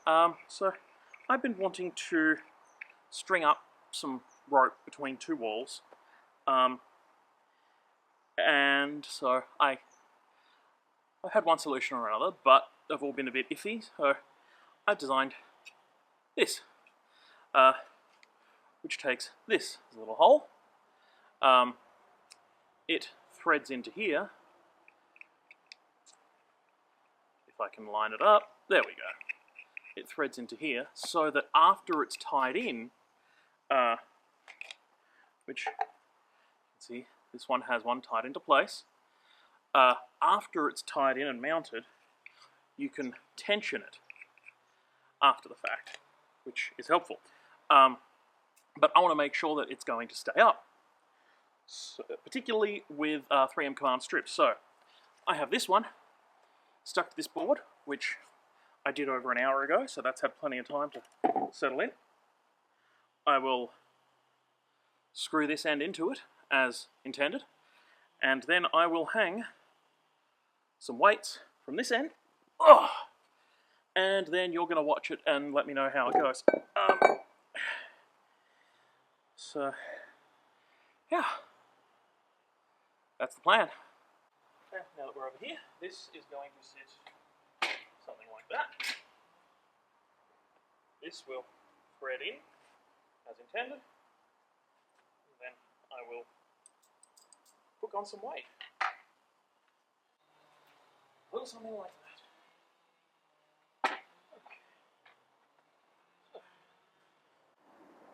So I've been wanting to string up some rope between two walls, and so I had one solution or another, but they've all been a bit iffy, so I designed this, which takes this as a little hole. It threads into here. If I can line it up, there we go. It threads into here so that after it's tied in, which you can see this one has one tied into place, after it's tied in and mounted, you can tension it after the fact, which is helpful. But I want to make sure that it's going to stay up, so, particularly with 3M command strips. So I have this one stuck to this board, which I did over an hour ago, so that's had plenty of time to settle in. I will screw this end into it as intended, and then I will hang some weights from this end, and then you're going to watch it and let me know how it goes. So, yeah, that's the plan. Okay, now that we're over here, this is going to sit something like that. This will thread in as intended, and then I will hook on some weight. A little something like that. Okay. So,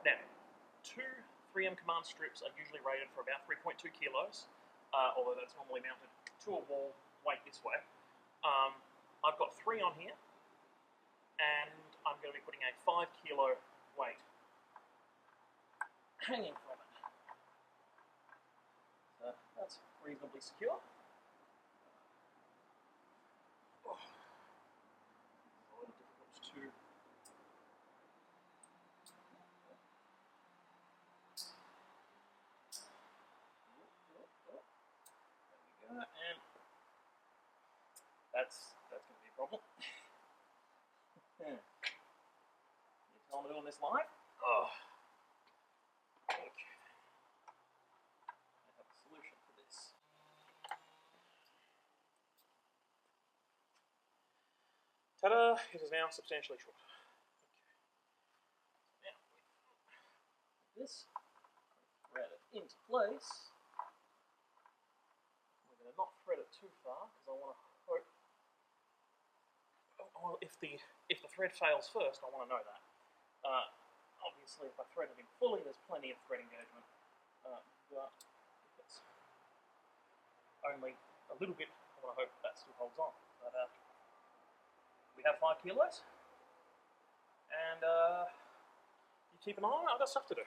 now, 2 3M command strips are usually rated for about 3.2 kilos, although that's normally mounted to a wall weight this way. I've got 3 on here, and I'm going to be putting a 5 kilo weight hanging from it. So that's reasonably secure. Oh, a little difficult to. There we go, and that's going to be a problem. You tell I'm doing this live? Oh. Okay. I have a solution for this. Ta-da! It is now substantially short. Okay. Now, this, thread it into place. We're going to not thread it too far because I want to hope. If the thread fails first, I want to know that. Obviously, if I thread it in fully, there's plenty of thread engagement. But if it's only a little bit, I want to hope that still holds on. But we have 5 kilos, and you keep an eye on it. I've got stuff to do.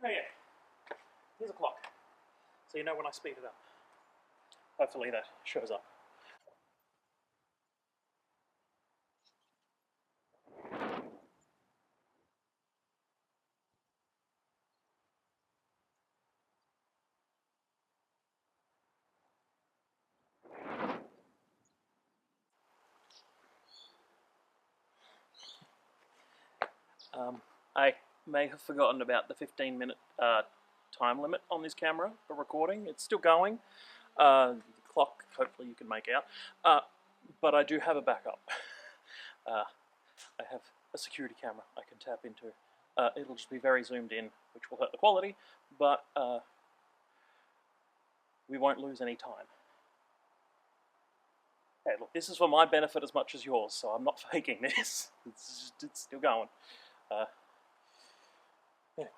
Oh yeah, here's a clock, so you know when I speed it up. Hopefully that shows up. I may have forgotten about the 15-minute time limit on this camera for recording. It's still going. The clock, hopefully you can make out. But I do have a backup. I have a security camera I can tap into. It'll just be very zoomed in, which will hurt the quality, but we won't lose any time. Hey, look, this is for my benefit as much as yours, so I'm not faking this. It's still going. Anyway,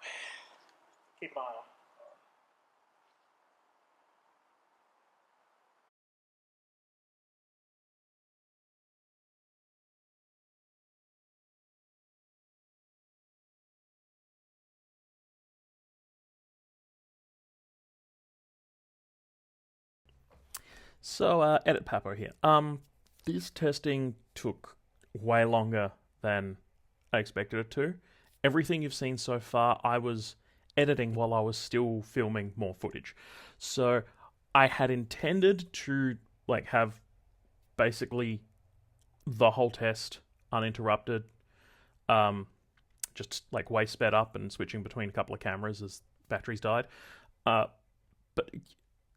keep an eye on it. So, Edit Papo here. This testing took way longer than I expected it to. Everything you've seen so far, I was editing while I was still filming more footage. So, I had intended to have basically the whole test uninterrupted, just way sped up and switching between a couple of cameras as batteries died. But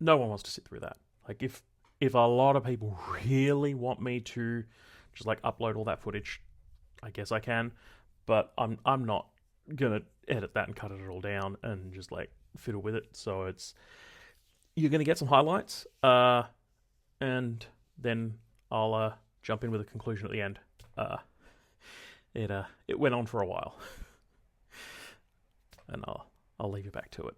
no one wants to sit through that. If a lot of people really want me to just upload all that footage, I guess I can, but I'm not gonna edit that and cut it all down and just fiddle with it. So you're gonna get some highlights, and then I'll jump in with a conclusion at the end. It went on for a while, and I'll leave you back to it.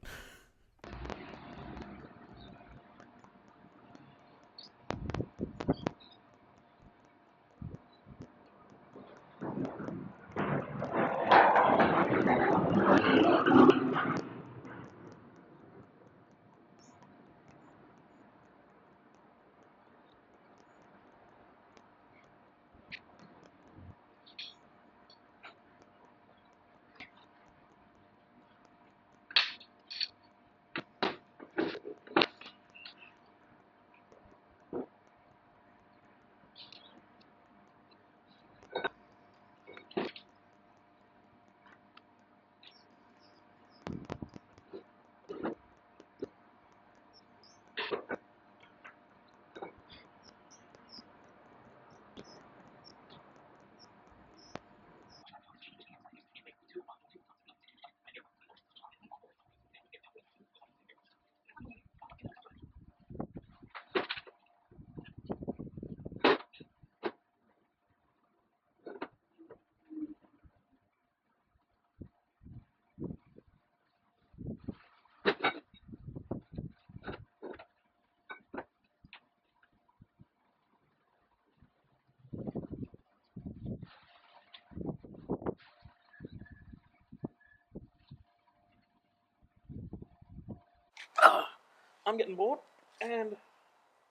I'm getting bored, and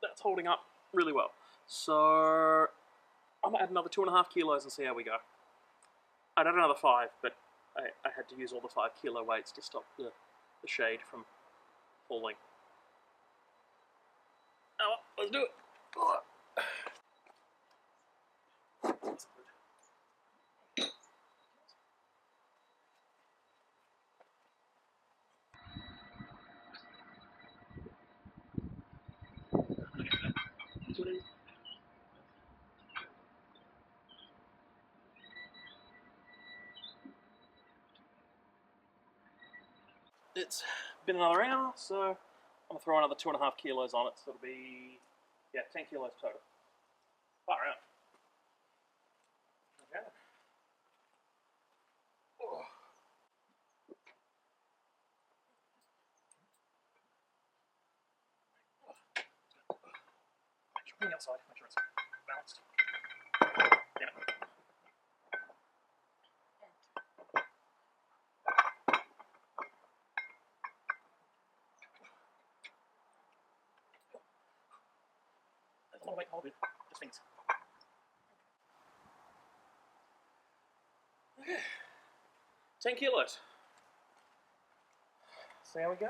that's holding up really well. So I'm gonna add another 2.5 kilos and see how we go. I'd add another 5, but I had to use all the 5 kilo weights to stop the shade from falling. Oh, well, let's do it. It's been another hour, so I'm gonna throw another 2.5 kilos on it, so it'll be 10 kilos total. Far out. Okay. Oh. Bring it outside, make sure it's balanced. Damn it. There's a lot of weight to hold it. Just things. Okay. 10 kilos. See how we go.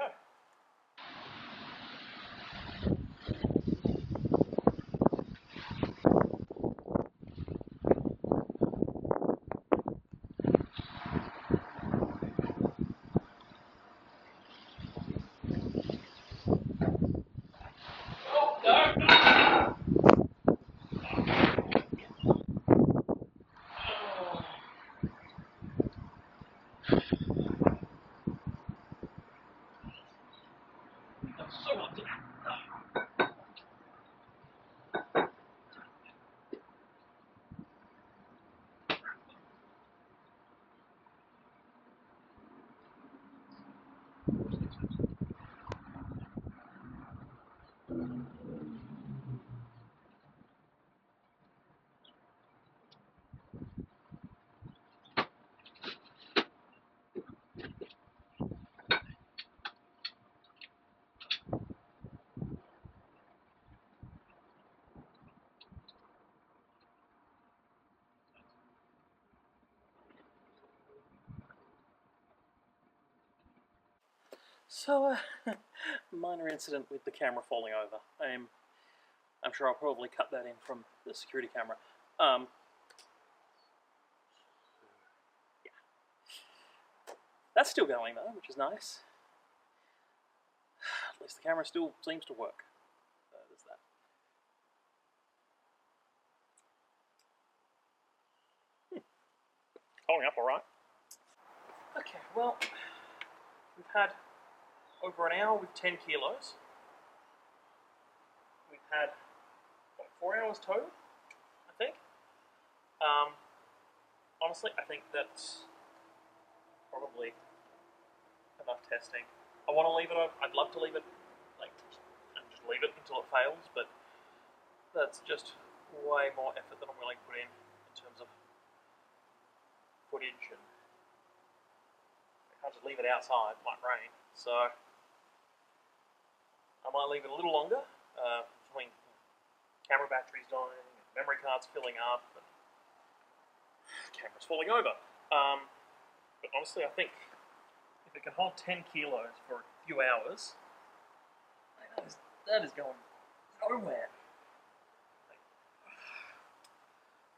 So, minor incident with the camera falling over. I'm sure I'll probably cut that in from the security camera. Yeah. That's still going though, which is nice. At least the camera still seems to work. So there's that. Holding up alright. Okay, well, we've had over an hour with 10 kilos. We've had, what, 4 hours total, I think? Honestly, I think that's probably enough testing. I want to leave it, I'd love to leave it, like, and just leave it until it fails, but that's just way more effort than I'm willing to put in terms of footage, and I can't just leave it outside, it might rain, so I might leave it a little longer, between camera batteries dying, and memory cards filling up, and camera's falling over. But honestly, I think if it can hold 10 kilos for a few hours, that is going nowhere.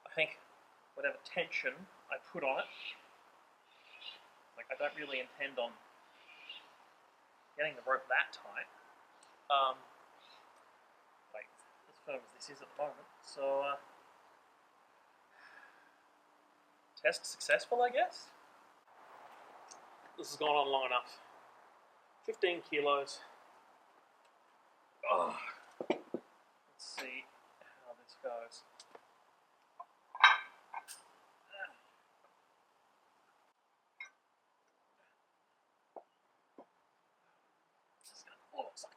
I think whatever tension I put on it, like I don't really intend on getting the rope that tight. Like as firm as this is at the moment. So test successful, I guess. This has gone on long enough. 15 kilos. Oh, let's see how this goes. Just gonna fall outside.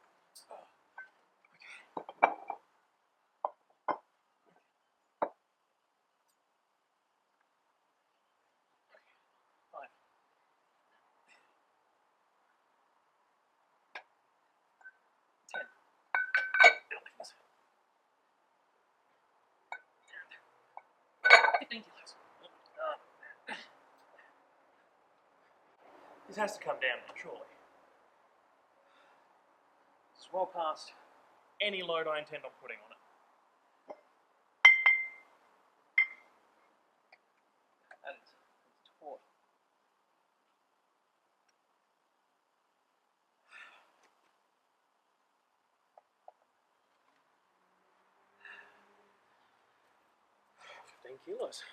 Fine. 10. 15 kilos. This has to come down now, surely. It's well past any load I intend on putting on it. That is taut. Kilos.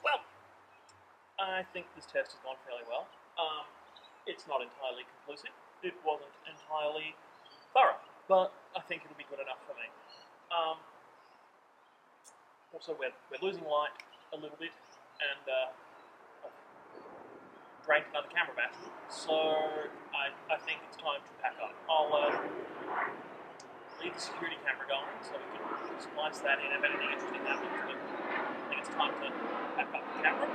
Well, I think this test has gone fairly well. It's not entirely conclusive. It wasn't entirely thorough, but I think it'll be good enough for me. Also, we're losing light a little bit, and I've drank another camera battery, so I think it's time to pack up. I'll leave the security camera going so we can splice that in if anything interesting happens, but I think it's time to pack up the camera.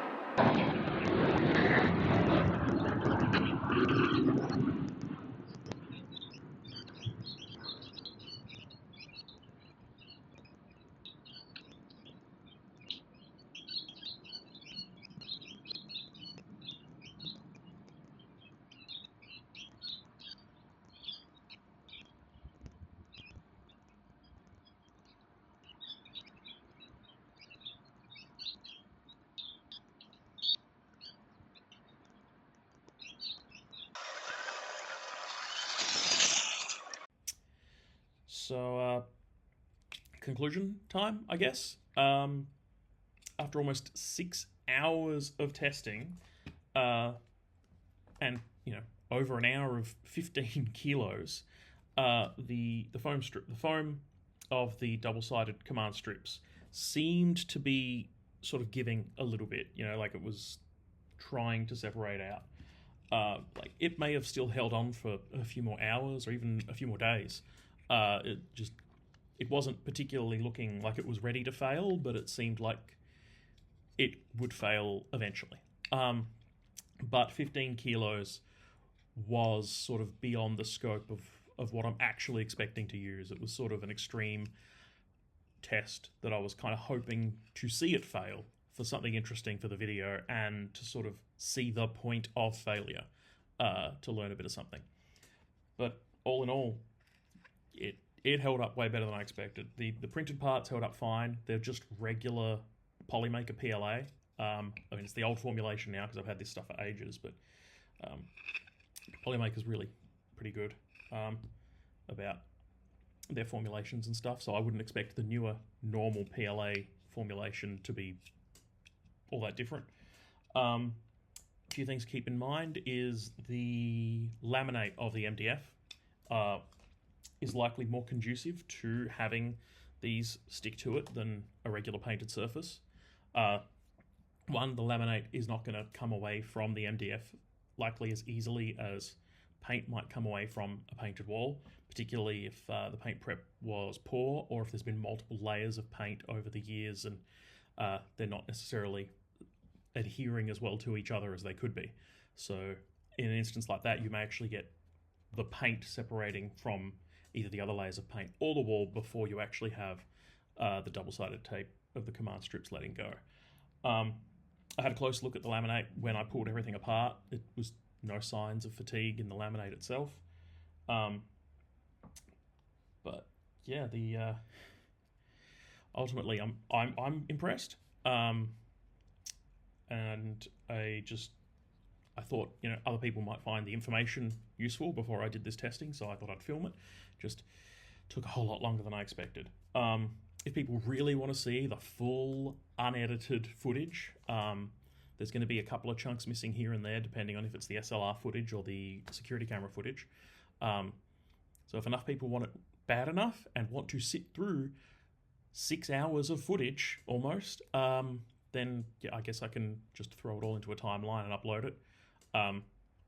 So, conclusion time, I guess. After almost 6 hours of testing, and over an hour of 15 kilos, the foam of the double-sided command strips seemed to be sort of giving a little bit. Like it was trying to separate out. Like it may have still held on for a few more hours or even a few more days. It wasn't particularly looking like it was ready to fail, but it seemed like it would fail eventually. But 15 kilos was sort of beyond the scope of what I'm actually expecting to use. It was sort of an extreme test that I was kind of hoping to see it fail for something interesting for the video and to sort of see the point of failure, to learn a bit of something. But all in all, it held up way better than I expected. The printed parts held up fine. They're just regular Polymaker PLA. I mean, it's the old formulation now because I've had this stuff for ages, but Polymaker's really pretty good about their formulations and stuff, so I wouldn't expect the newer normal PLA formulation to be all that different. A few things to keep in mind is the laminate of the MDF is likely more conducive to having these stick to it than a regular painted surface. One, the laminate is not going to come away from the MDF likely as easily as paint might come away from a painted wall, particularly if the paint prep was poor or if there's been multiple layers of paint over the years and they're not necessarily adhering as well to each other as they could be. So in an instance like that, you may actually get the paint separating from either the other layers of paint or the wall before you actually have the double-sided tape of the command strips letting go. I had a close look at the laminate when I pulled everything apart. It was no signs of fatigue in the laminate itself. But yeah, ultimately I'm impressed. And I thought, other people might find the information useful before I did this testing, so I thought I'd film it. Just took a whole lot longer than I expected. If people really want to see the full unedited footage, there's going to be a couple of chunks missing here and there, depending on if it's the SLR footage or the security camera footage. So if enough people want it bad enough and want to sit through 6 hours of footage almost, then yeah, I guess I can just throw it all into a timeline and upload it.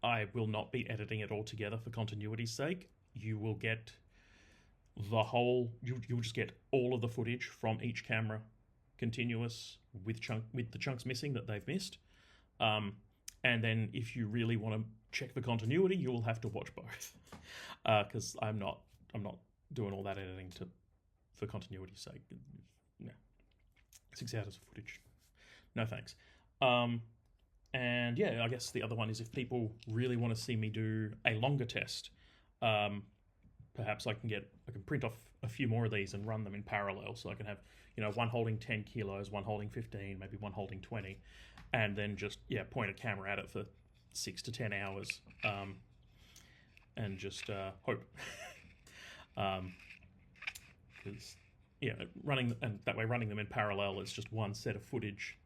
I will not be editing it all together for continuity's sake. You will get the whole, you'll just get all of the footage from each camera continuous with the chunks missing that they've missed. And then if you really want to check the continuity, you will have to watch both. Because I'm not doing all that editing for continuity's sake. No. 6 hours of footage. No thanks. And yeah, I guess the other one is if people really want to see me do a longer test, perhaps I can print off a few more of these and run them in parallel. So I can have, one holding 10 kilos, one holding 15, maybe one holding 20, and then just, point a camera at it for 6 to 10 hours, and just hope. Because, running them in parallel is just one set of footage,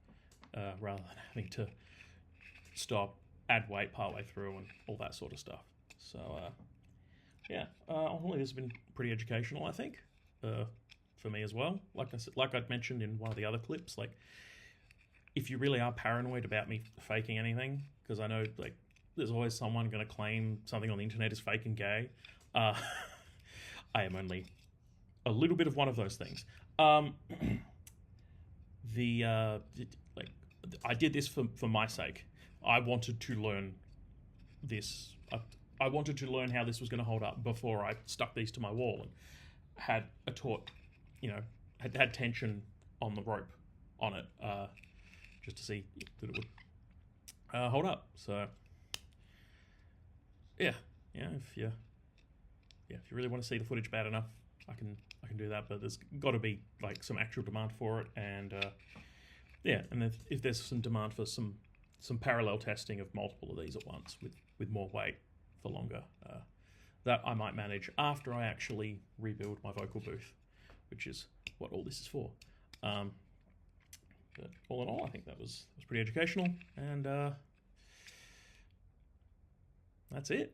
rather than having to stop, add weight partway through and all that sort of stuff. So, ultimately this has been pretty educational, I think, for me as well. Like I'd mentioned in one of the other clips, like, if you really are paranoid about me faking anything, because I know, there's always someone going to claim something on the internet is fake and gay. I am only a little bit of one of those things. I did this for my sake. I wanted to learn this. I wanted to learn how this was going to hold up before I stuck these to my wall and had a taut, had tension on the rope on it, just to see that it would hold up. So, if you really want to see the footage bad enough, I can do that. But there's got to be some actual demand for it, and and if there's some demand for some parallel testing of multiple of these at once with more weight for longer, that I might manage after I actually rebuild my vocal booth, which is what all this is for. But all in all, I think that was pretty educational, and that's it.